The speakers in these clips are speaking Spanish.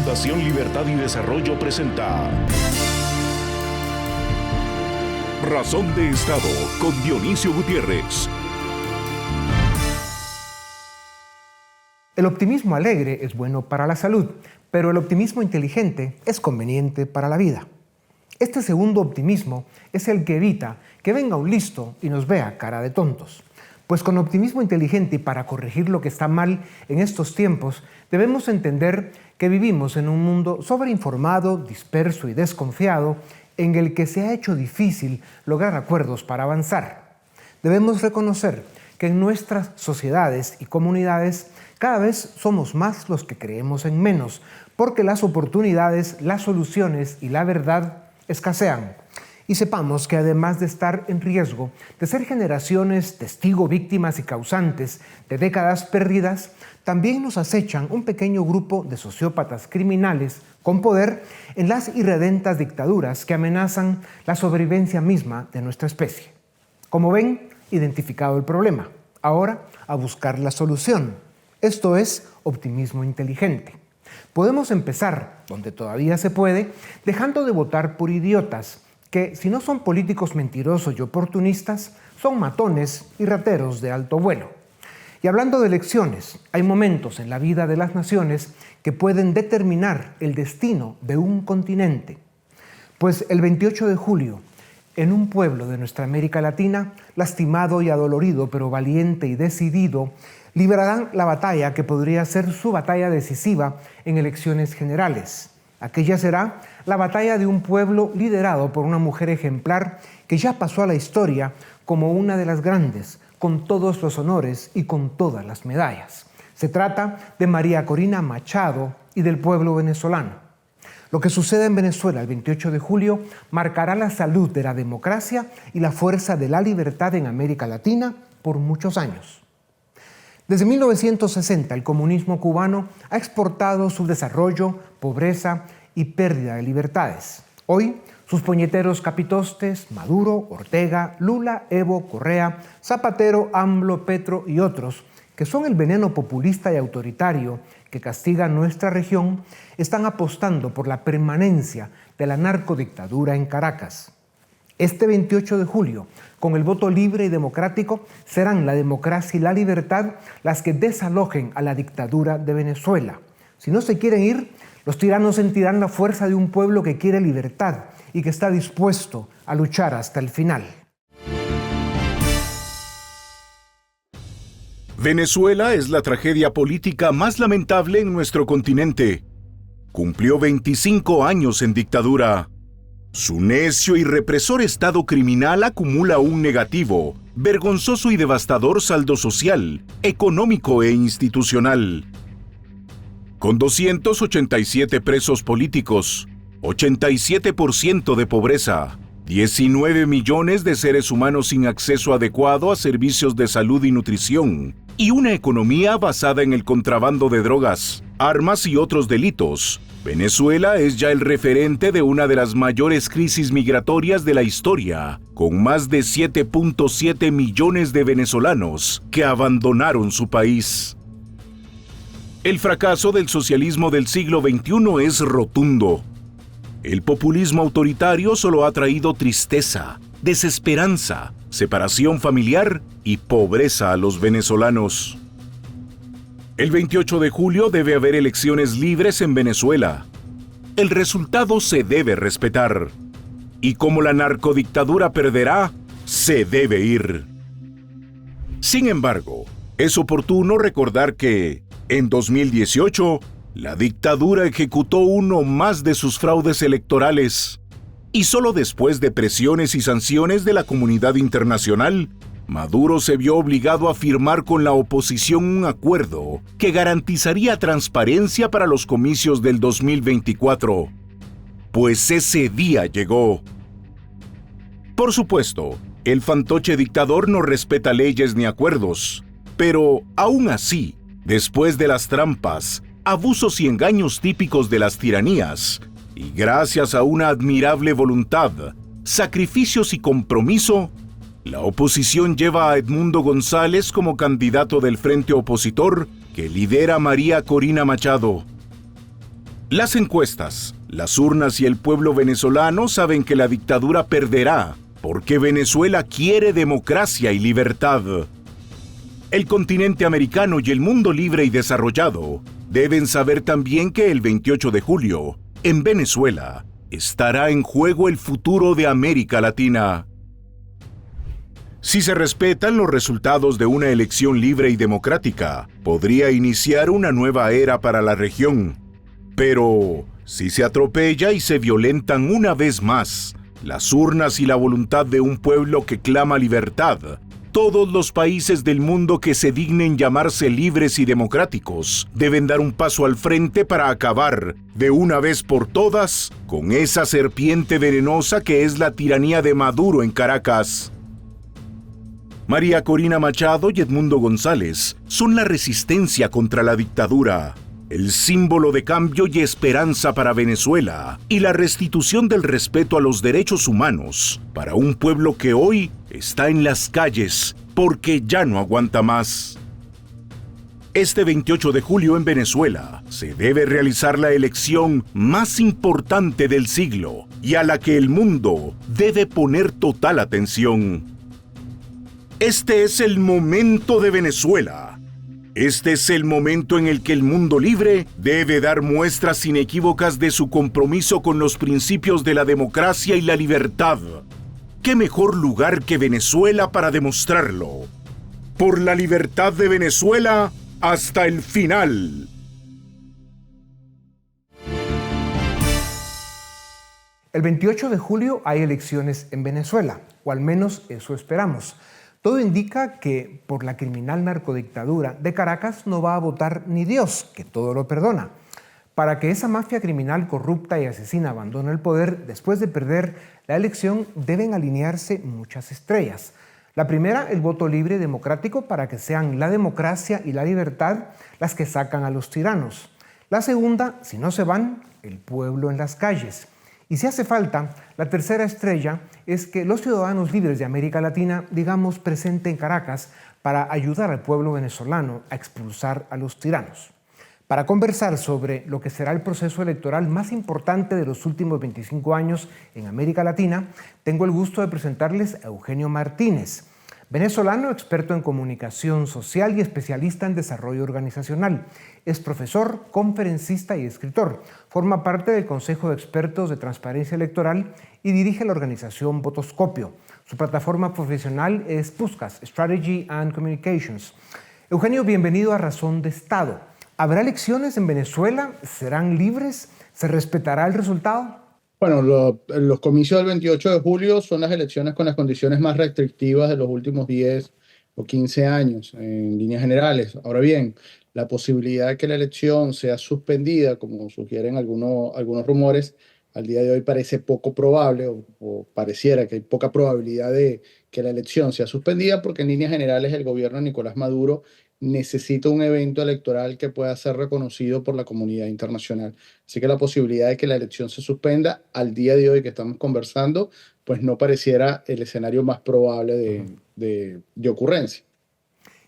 Fundación Libertad y Desarrollo presenta Razón de Estado con Dionisio Gutiérrez. El optimismo alegre es bueno para la salud, pero el optimismo inteligente es conveniente para la vida. Este segundo optimismo es el que evita que venga un listo y nos vea cara de tontos. Pues con optimismo inteligente y para corregir lo que está mal en estos tiempos, debemos entender que vivimos en un mundo sobreinformado, disperso y desconfiado, en el que se ha hecho difícil lograr acuerdos para avanzar. Debemos reconocer que en nuestras sociedades y comunidades cada vez somos más los que creemos en menos, porque las oportunidades, las soluciones y la verdad escasean. Y sepamos que además de estar en riesgo de ser generaciones testigo, víctimas y causantes de décadas perdidas, también nos acechan un pequeño grupo de sociópatas criminales con poder en las irredentas dictaduras que amenazan la sobrevivencia misma de nuestra especie. Como ven, identificado el problema. Ahora, a buscar la solución. Esto es optimismo inteligente. Podemos empezar, donde todavía se puede, dejando de votar por idiotas, que si no son políticos mentirosos y oportunistas, son matones y rateros de alto vuelo. Y hablando de elecciones, hay momentos en la vida de las naciones que pueden determinar el destino de un continente. Pues el 28 de julio, en un pueblo de nuestra América Latina, lastimado y adolorido, pero valiente y decidido, librarán la batalla que podría ser su batalla decisiva en elecciones generales. Aquella será la batalla de un pueblo liderado por una mujer ejemplar que ya pasó a la historia como una de las grandes, con todos los honores y con todas las medallas. Se trata de María Corina Machado y del pueblo venezolano. Lo que sucede en Venezuela el 28 de julio marcará la salud de la democracia y la fuerza de la libertad en América Latina por muchos años. Desde 1960, el comunismo cubano ha exportado su desarrollo, pobreza y pérdida de libertades. Hoy, sus puñeteros capitostes, Maduro, Ortega, Lula, Evo, Correa, Zapatero, AMLO, Petro y otros, que son el veneno populista y autoritario que castiga nuestra región, están apostando por la permanencia de la narcodictadura en Caracas. Este 28 de julio, con el voto libre y democrático, serán la democracia y la libertad las que desalojen a la dictadura de Venezuela. Si no se quieren ir, los tiranos sentirán la fuerza de un pueblo que quiere libertad y que está dispuesto a luchar hasta el final. Venezuela es la tragedia política más lamentable en nuestro continente. Cumplió 25 años en dictadura. Su necio y represor estado criminal acumula un negativo, vergonzoso y devastador saldo social, económico e institucional. Con 287 presos políticos, 87% de pobreza, 19 millones de seres humanos sin acceso adecuado a servicios de salud y nutrición, y una economía basada en el contrabando de drogas, armas y otros delitos, Venezuela es ya el referente de una de las mayores crisis migratorias de la historia, con más de 7.7 millones de venezolanos que abandonaron su país. El fracaso del socialismo del siglo XXI es rotundo. El populismo autoritario solo ha traído tristeza, desesperanza, separación familiar y pobreza a los venezolanos. El 28 de julio debe haber elecciones libres en Venezuela. El resultado se debe respetar. Y como la narcodictadura perderá, se debe ir. Sin embargo, es oportuno recordar que, en 2018, la dictadura ejecutó uno más de sus fraudes electorales. Y solo después de presiones y sanciones de la comunidad internacional, Maduro se vio obligado a firmar con la oposición un acuerdo que garantizaría transparencia para los comicios del 2024. Pues ese día llegó. Por supuesto, el fantoche dictador no respeta leyes ni acuerdos, pero aún así, después de las trampas, abusos y engaños típicos de las tiranías, y gracias a una admirable voluntad, sacrificios y compromiso, la oposición lleva a Edmundo González como candidato del frente opositor que lidera María Corina Machado. Las encuestas, las urnas y el pueblo venezolano saben que la dictadura perderá, porque Venezuela quiere democracia y libertad. El continente americano y el mundo libre y desarrollado deben saber también que el 28 de julio, en Venezuela, estará en juego el futuro de América Latina. Si se respetan los resultados de una elección libre y democrática, podría iniciar una nueva era para la región. Pero, si se atropella y se violentan una vez más las urnas y la voluntad de un pueblo que clama libertad, todos los países del mundo que se dignen llamarse libres y democráticos deben dar un paso al frente para acabar, de una vez por todas, con esa serpiente venenosa que es la tiranía de Maduro en Caracas. María Corina Machado y Edmundo González son la resistencia contra la dictadura, el símbolo de cambio y esperanza para Venezuela y la restitución del respeto a los derechos humanos para un pueblo que hoy está en las calles porque ya no aguanta más. Este 28 de julio en Venezuela se debe realizar la elección más importante del siglo y a la que el mundo debe poner total atención. Este es el momento de Venezuela. Este es el momento en el que el mundo libre debe dar muestras inequívocas de su compromiso con los principios de la democracia y la libertad. ¿Qué mejor lugar que Venezuela para demostrarlo? Por la libertad de Venezuela hasta el final. El 28 de julio hay elecciones en Venezuela, o al menos eso esperamos. Todo indica que por la criminal narcodictadura de Caracas no va a votar ni Dios, que todo lo perdona. Para que esa mafia criminal corrupta y asesina abandone el poder después de perder la elección, deben alinearse muchas estrellas. La primera, el voto libre y democrático para que sean la democracia y la libertad las que sacan a los tiranos. La segunda, si no se van, el pueblo en las calles. Y si hace falta, la tercera estrella es que los ciudadanos libres de América Latina, digamos, presente en Caracas para ayudar al pueblo venezolano a expulsar a los tiranos. Para conversar sobre lo que será el proceso electoral más importante de los últimos 25 años en América Latina, tengo el gusto de presentarles a Eugenio Martínez, venezolano, experto en comunicación social y especialista en desarrollo organizacional. Es profesor, conferencista y escritor. Forma parte del Consejo de Expertos de Transparencia Electoral y dirige la organización Votoscopio. Su plataforma profesional es PUSCAS, Strategy and Communications. Eugenio, bienvenido a Razón de Estado. ¿Habrá elecciones en Venezuela? ¿Serán libres? ¿Se respetará el resultado? Bueno, los comicios del 28 de julio son las elecciones con las condiciones más restrictivas de los últimos 10 o 15 años, en líneas generales. Ahora bien, la posibilidad de que la elección sea suspendida, como sugieren algunos rumores, al día de hoy parece poco probable o pareciera que hay poca probabilidad de que la elección sea suspendida porque en líneas generales el gobierno de Nicolás Maduro necesita un evento electoral que pueda ser reconocido por la comunidad internacional. Así que la posibilidad de que la elección se suspenda al día de hoy que estamos conversando, pues no pareciera el escenario más probable de ocurrencia.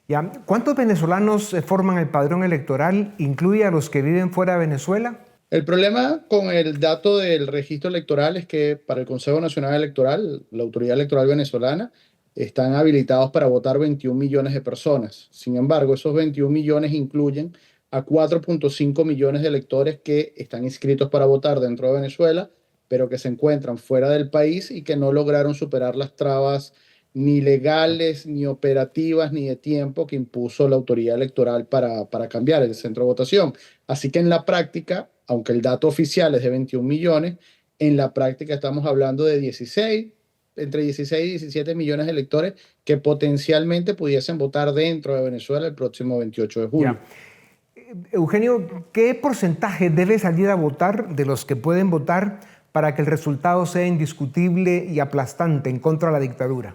Ya. ¿Cuántos venezolanos forman el padrón electoral? ¿Incluye a los que viven fuera de Venezuela? El problema con el dato del registro electoral es que para el Consejo Nacional Electoral, la autoridad electoral venezolana, están habilitados para votar 21 millones de personas. Sin embargo, esos 21 millones incluyen a 4.5 millones de electores que están inscritos para votar dentro de Venezuela, pero que se encuentran fuera del país y que no lograron superar las trabas ni legales, ni operativas, ni de tiempo que impuso la autoridad electoral para cambiar el centro de votación. Así que en la práctica, aunque el dato oficial es de 21 millones, en la práctica estamos hablando de entre 16 y 17 millones de electores que potencialmente pudiesen votar dentro de Venezuela el próximo 28 de julio. Ya. Eugenio, ¿qué porcentaje debe salir a votar de los que pueden votar para que el resultado sea indiscutible y aplastante en contra de la dictadura?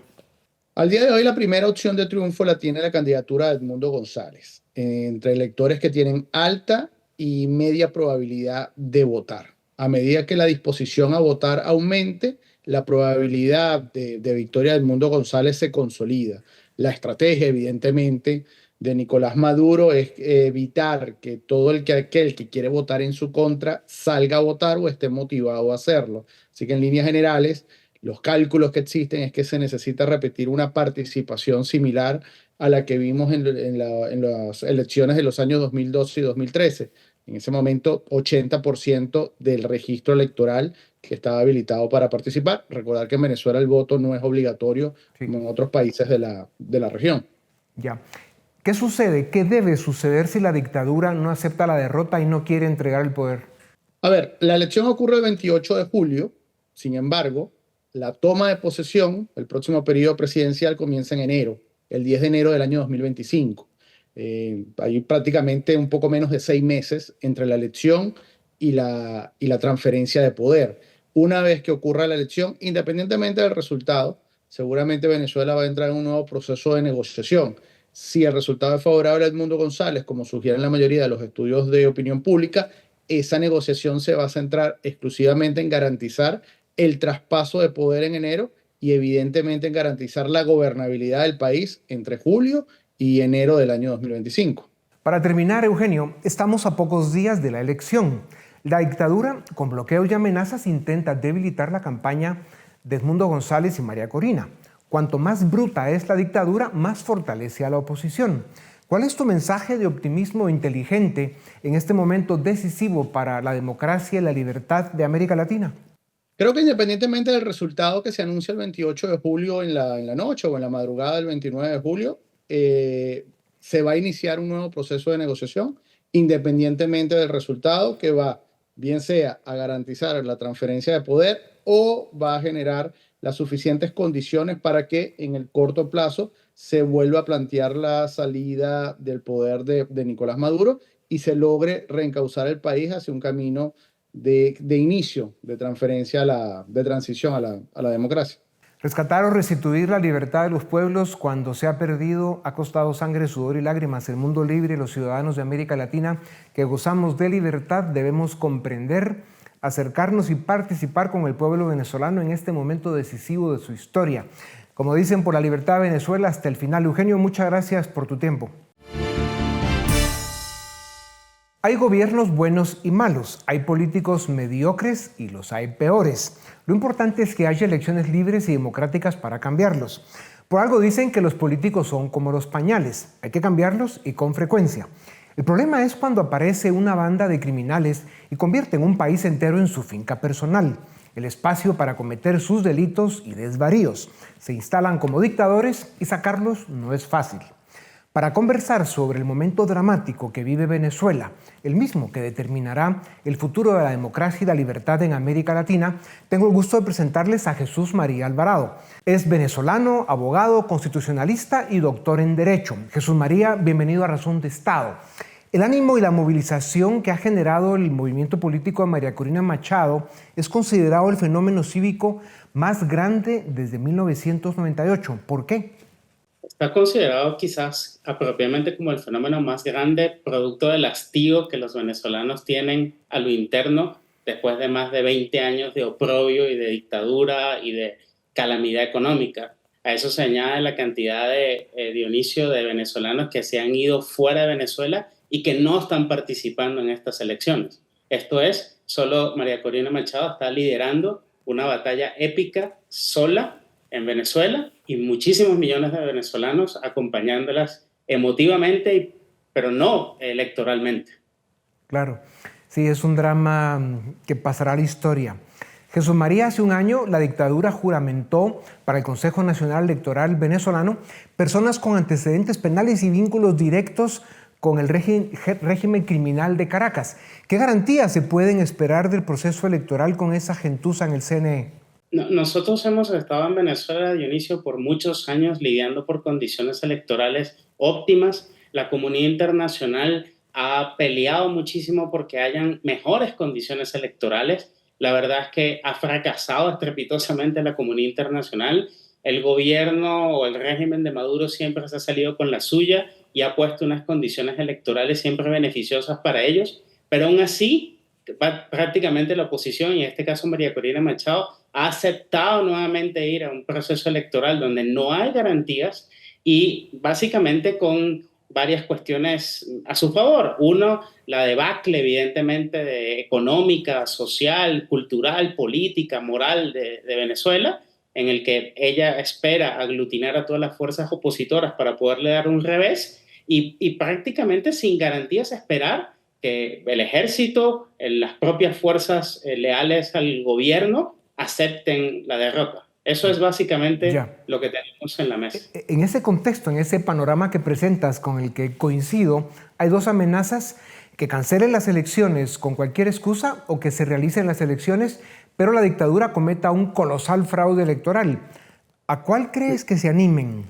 Al día de hoy, la primera opción de triunfo la tiene la candidatura de Edmundo González, entre electores que tienen alta y media probabilidad de votar. A medida que la disposición a votar aumente, la probabilidad de victoria de Edmundo González se consolida. La estrategia, evidentemente, de Nicolás Maduro es evitar que aquel que quiere votar en su contra salga a votar o esté motivado a hacerlo. Así que en líneas generales, los cálculos que existen es que se necesita repetir una participación similar a la que vimos en las elecciones de los años 2012 y 2013. En ese momento, 80% del registro electoral que estaba habilitado para participar. Recordar que en Venezuela el voto no es obligatorio Sí, como en otros países de la región. ya. ¿Qué sucede? ¿Qué debe suceder si la dictadura no acepta la derrota y no quiere entregar el poder? A ver, la elección ocurre el 28 de julio, sin embargo, la toma de posesión, el próximo periodo presidencial comienza en enero, el 10 de enero del año 2025. Hay prácticamente un poco menos de 6 meses entre la elección y la transferencia de poder. Una vez que ocurra la elección, independientemente del resultado, seguramente Venezuela va a entrar en un nuevo proceso de negociación. Si el resultado es favorable a Edmundo González, como sugieren la mayoría de los estudios de opinión pública, esa negociación se va a centrar exclusivamente en garantizar el traspaso de poder en enero y evidentemente en garantizar la gobernabilidad del país entre julio y enero del año 2025. Para terminar, Eugenio, estamos a pocos días de la elección. La dictadura, con bloqueos y amenazas, intenta debilitar la campaña de Edmundo González y María Corina. Cuanto más bruta es la dictadura, más fortalece a la oposición. ¿Cuál es tu mensaje de optimismo inteligente en este momento decisivo para la democracia y la libertad de América Latina? Creo que independientemente del resultado que se anuncia el 28 de julio en la noche o en la madrugada del 29 de julio, se va a iniciar un nuevo proceso de negociación, independientemente del resultado que va, bien sea a garantizar la transferencia de poder o va a generar las suficientes condiciones para que en el corto plazo se vuelva a plantear la salida del poder de Nicolás Maduro y se logre reencauzar el país hacia un camino de inicio, de transferencia, de transición a la democracia. Rescatar o restituir la libertad de los pueblos cuando se ha perdido, ha costado sangre, sudor y lágrimas. El mundo libre y los ciudadanos de América Latina que gozamos de libertad debemos comprender, acercarnos y participar con el pueblo venezolano en este momento decisivo de su historia. Como dicen, por la libertad de Venezuela hasta el final. Eugenio, muchas gracias por tu tiempo. Hay gobiernos buenos y malos, hay políticos mediocres y los hay peores. Lo importante es que haya elecciones libres y democráticas para cambiarlos. Por algo dicen que los políticos son como los pañales, hay que cambiarlos y con frecuencia. El problema es cuando aparece una banda de criminales y convierten un país entero en su finca personal, el espacio para cometer sus delitos y desvaríos. Se instalan como dictadores y sacarlos no es fácil. Para conversar sobre el momento dramático que vive Venezuela, el mismo que determinará el futuro de la democracia y la libertad en América Latina, tengo el gusto de presentarles a Jesús María Alvarado. Es venezolano, abogado, constitucionalista y doctor en Derecho. Jesús María, bienvenido a Razón de Estado. El ánimo y la movilización que ha generado el movimiento político de María Corina Machado es considerado el fenómeno cívico más grande desde 1998. ¿Por qué? Está considerado quizás apropiadamente como el fenómeno más grande producto del hastío que los venezolanos tienen a lo interno después de más de 20 años de oprobio y de dictadura y de calamidad económica. A eso se añade la cantidad de, Dionisio, de venezolanos que se han ido fuera de Venezuela y que no están participando en estas elecciones. Esto es, solo María Corina Machado está liderando una batalla épica sola en Venezuela y muchísimos millones de venezolanos acompañándolas emotivamente, pero no electoralmente. Claro, sí, es un drama que pasará a la historia. Jesús María, hace un año la dictadura juramentó para el Consejo Nacional Electoral venezolano personas con antecedentes penales y vínculos directos con el régimen criminal de Caracas. ¿Qué garantías se pueden esperar del proceso electoral con esa gentuza en el CNE? Nosotros hemos estado en Venezuela, Dionisio, por muchos años lidiando por condiciones electorales óptimas. La comunidad internacional ha peleado muchísimo porque hayan mejores condiciones electorales. La verdad es que ha fracasado estrepitosamente la comunidad internacional. El gobierno o el régimen de Maduro siempre se ha salido con la suya y ha puesto unas condiciones electorales siempre beneficiosas para ellos. Pero aún así, prácticamente la oposición, y en este caso María Corina Machado, ha aceptado nuevamente ir a un proceso electoral donde no hay garantías y básicamente con varias cuestiones a su favor. Uno, la debacle, evidentemente, económica, social, cultural, política, moral de Venezuela, en el que ella espera aglutinar a todas las fuerzas opositoras para poderle dar un revés y prácticamente sin garantías esperar que el ejército, las propias fuerzas leales al gobierno acepten la derrota. Eso es básicamente lo que tenemos en la mesa. En ese contexto, en ese panorama que presentas con el que coincido, hay dos amenazas: que cancelen las elecciones con cualquier excusa o que se realicen las elecciones, pero la dictadura cometa un colosal fraude electoral. ¿A cuál crees que se animen?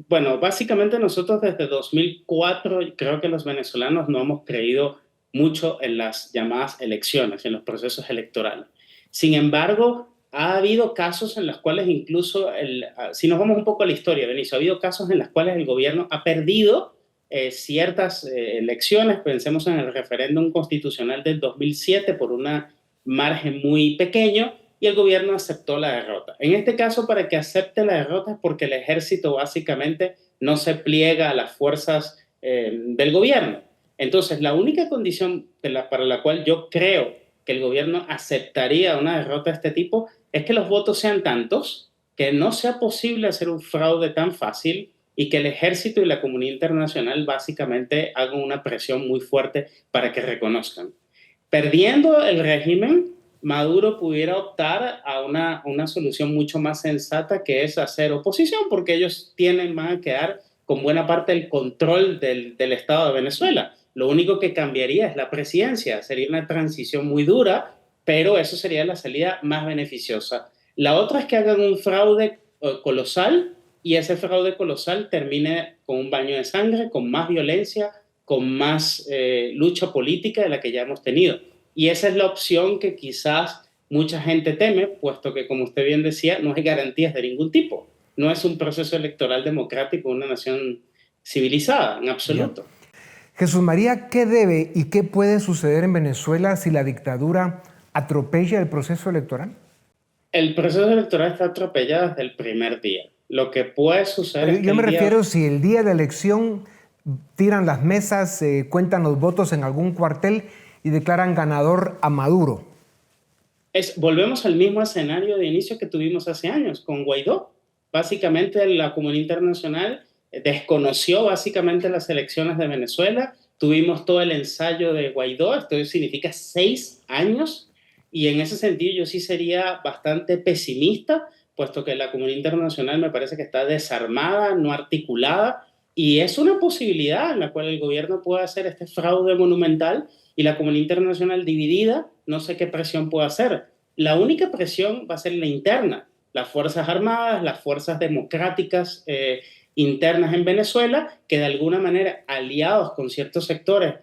Bueno, básicamente nosotros desde 2004 creo que los venezolanos no hemos creído mucho en las llamadas elecciones, en los procesos electorales. Sin embargo, ha habido casos en los cuales incluso, si nos vamos un poco a la historia, Benicio, ha habido casos en los cuales el gobierno ha perdido ciertas elecciones. Pensemos en el referéndum constitucional del 2007 por un margen muy pequeño y el gobierno aceptó la derrota. En este caso, para que acepte la derrota es porque el ejército básicamente no se pliega a las fuerzas del gobierno. Entonces, la única condición para la cual yo creo que el gobierno aceptaría una derrota de este tipo es que los votos sean tantos, que no sea posible hacer un fraude tan fácil y que el ejército y la comunidad internacional básicamente hagan una presión muy fuerte para que reconozcan. Perdiendo el régimen, Maduro pudiera optar a una solución mucho más sensata, que es hacer oposición, porque ellos van a quedar con buena parte del control del Estado de Venezuela. Lo único que cambiaría es la presidencia. Sería una transición muy dura, pero eso sería la salida más beneficiosa. La otra es que hagan un fraude colosal y ese fraude colosal termine con un baño de sangre, con más violencia, con más lucha política de la que ya hemos tenido. Y esa es la opción que quizás mucha gente teme, puesto que, como usted bien decía, no hay garantías de ningún tipo. No es un proceso electoral democrático en una nación civilizada, en absoluto. Ya. Jesús María, ¿qué debe y qué puede suceder en Venezuela si la dictadura atropella el proceso electoral? El proceso electoral está atropellado desde el primer día. Lo que puede suceder es que yo me refiero si el día de la elección tiran las mesas, cuentan los votos en algún cuartel y declaran ganador a Maduro. Volvemos al mismo escenario de inicio que tuvimos hace años con Guaidó. Básicamente la comunidad internacional desconoció básicamente las elecciones de Venezuela. Tuvimos todo el ensayo de Guaidó, esto significa 6 años, y en ese sentido yo sí sería bastante pesimista, puesto que la comunidad internacional me parece que está desarmada, no articulada, y es una posibilidad en la cual el gobierno puede hacer este fraude monumental y la comunidad internacional dividida, no sé qué presión puede hacer. La única presión va a ser la interna, las Fuerzas Armadas, las fuerzas democráticas internas en Venezuela, que de alguna manera, aliados con ciertos sectores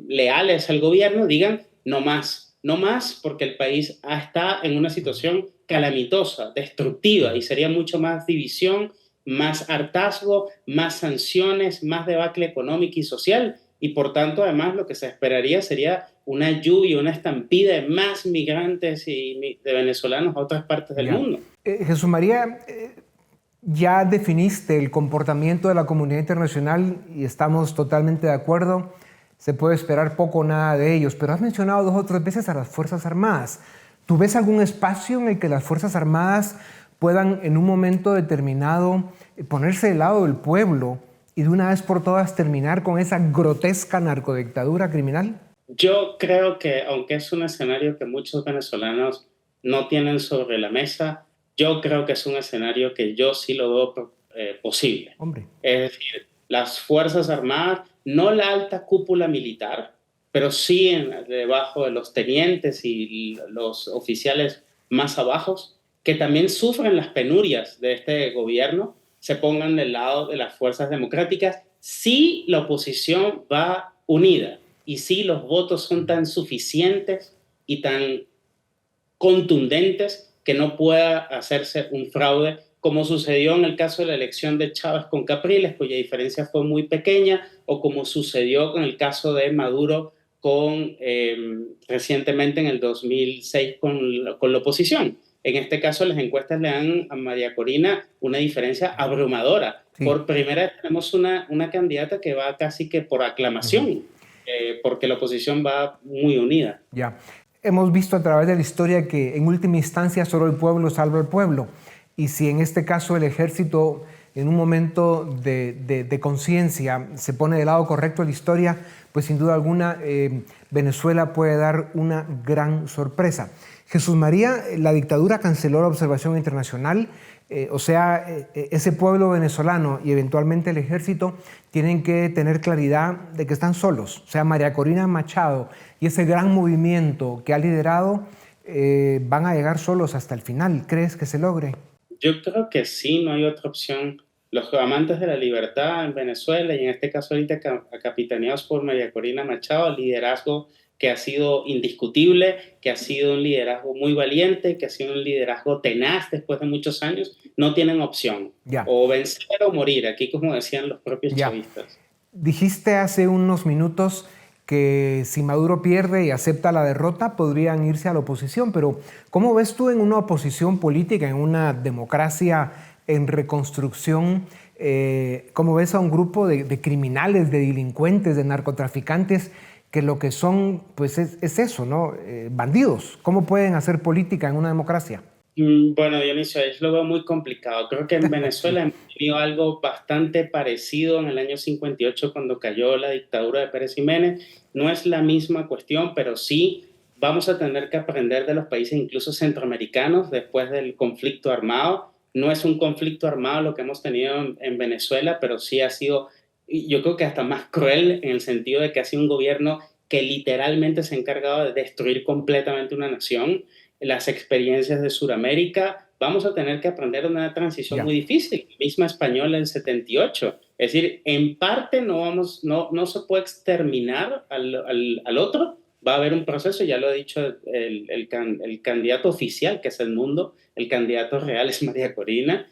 leales al gobierno, digan no más, porque el país está en una situación calamitosa, destructiva, y sería mucho más división, más hartazgo, más sanciones, más debacle económica y social, y por tanto, además, lo que se esperaría sería una lluvia, una estampida de más migrantes y de venezolanos a otras partes del mundo. Jesús María, ya definiste el comportamiento de la comunidad internacional y estamos totalmente de acuerdo. Se puede esperar poco o nada de ellos, pero has mencionado 2 o 3 veces a las Fuerzas Armadas. ¿Tú ves algún espacio en el que las Fuerzas Armadas puedan en un momento determinado ponerse del lado del pueblo y de una vez por todas terminar con esa grotesca narcodictadura criminal? Yo creo que, aunque es un escenario que muchos venezolanos no tienen sobre la mesa, yo creo que es un escenario que yo sí lo veo posible. Hombre. Es decir, las Fuerzas Armadas, no la alta cúpula militar, pero sí debajo de los tenientes y los oficiales más abajos, que también sufren las penurias de este gobierno, se pongan del lado de las fuerzas democráticas si la oposición va unida y si los votos son tan suficientes y tan contundentes que no pueda hacerse un fraude, como sucedió en el caso de la elección de Chávez con Capriles, cuya diferencia fue muy pequeña, o como sucedió con el caso de Maduro recientemente en el 2006 con la oposición. En este caso, las encuestas le dan a María Corina una diferencia abrumadora. Sí. Por primera vez tenemos una candidata que va casi que por aclamación, porque la oposición va muy unida. Ya. Hemos visto a través de la historia que en última instancia solo el pueblo salva al pueblo. Y si en este caso el ejército en un momento de conciencia se pone del lado correcto de la historia, pues sin duda alguna Venezuela puede dar una gran sorpresa. Jesús María, la dictadura canceló la observación internacional, ese pueblo venezolano y eventualmente el ejército tienen que tener claridad de que están solos. O sea, María Corina Machado y ese gran movimiento que ha liderado van a llegar solos hasta el final. ¿Crees que se logre? Yo creo que sí, no hay otra opción. Los amantes de la libertad en Venezuela, y en este caso ahorita capitaneados por María Corina Machado, liderazgo que ha sido indiscutible, que ha sido un liderazgo muy valiente, que ha sido un liderazgo tenaz después de muchos años, no tienen opción. Ya. O vencer o morir, aquí como decían los propios chavistas. Dijiste hace unos minutos que si Maduro pierde y acepta la derrota, podrían irse a la oposición, pero ¿cómo ves tú en una oposición política, en una democracia en reconstrucción, cómo ves a un grupo de criminales, de delincuentes, de narcotraficantes, que lo que son, pues es eso, ¿no? Bandidos? ¿Cómo pueden hacer política en una democracia? Bueno, Dionisio, yo lo veo muy complicado. Creo que en Venezuela hemos tenido algo bastante parecido en el año 58 cuando cayó la dictadura de Pérez Jiménez. No es la misma cuestión, pero sí vamos a tener que aprender de los países incluso centroamericanos después del conflicto armado. No es un conflicto armado lo que hemos tenido en Venezuela, pero sí ha sido, yo creo que hasta más cruel en el sentido de que ha sido un gobierno que literalmente se ha encargado de destruir completamente una nación. Las experiencias de Sudamérica, vamos a tener que aprender una transición muy difícil, misma española en 78. Es decir, en parte no se puede exterminar al otro, va a haber un proceso, ya lo ha dicho el candidato oficial, que es el mundo, el candidato real es María Corina,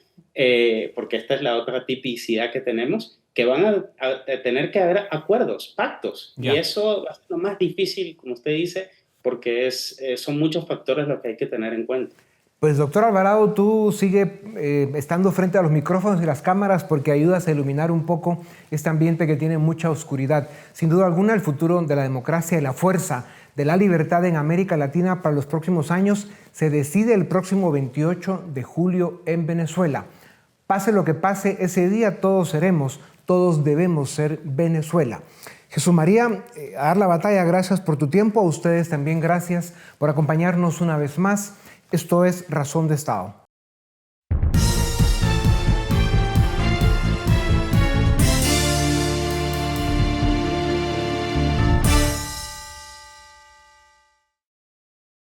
porque esta es la otra tipicidad que tenemos, que van a tener que haber acuerdos, pactos, y eso va a ser lo más difícil, como usted dice, porque son muchos factores los que hay que tener en cuenta. Pues doctor Alvarado, tú sigue estando frente a los micrófonos y las cámaras porque ayudas a iluminar un poco este ambiente que tiene mucha oscuridad. Sin duda alguna, el futuro de la democracia y la fuerza de la libertad en América Latina para los próximos años se decide el próximo 28 de julio en Venezuela. Pase lo que pase, ese día todos debemos ser Venezuela. Jesús María, a dar la batalla, gracias por tu tiempo. A ustedes también gracias por acompañarnos una vez más. Esto es Razón de Estado.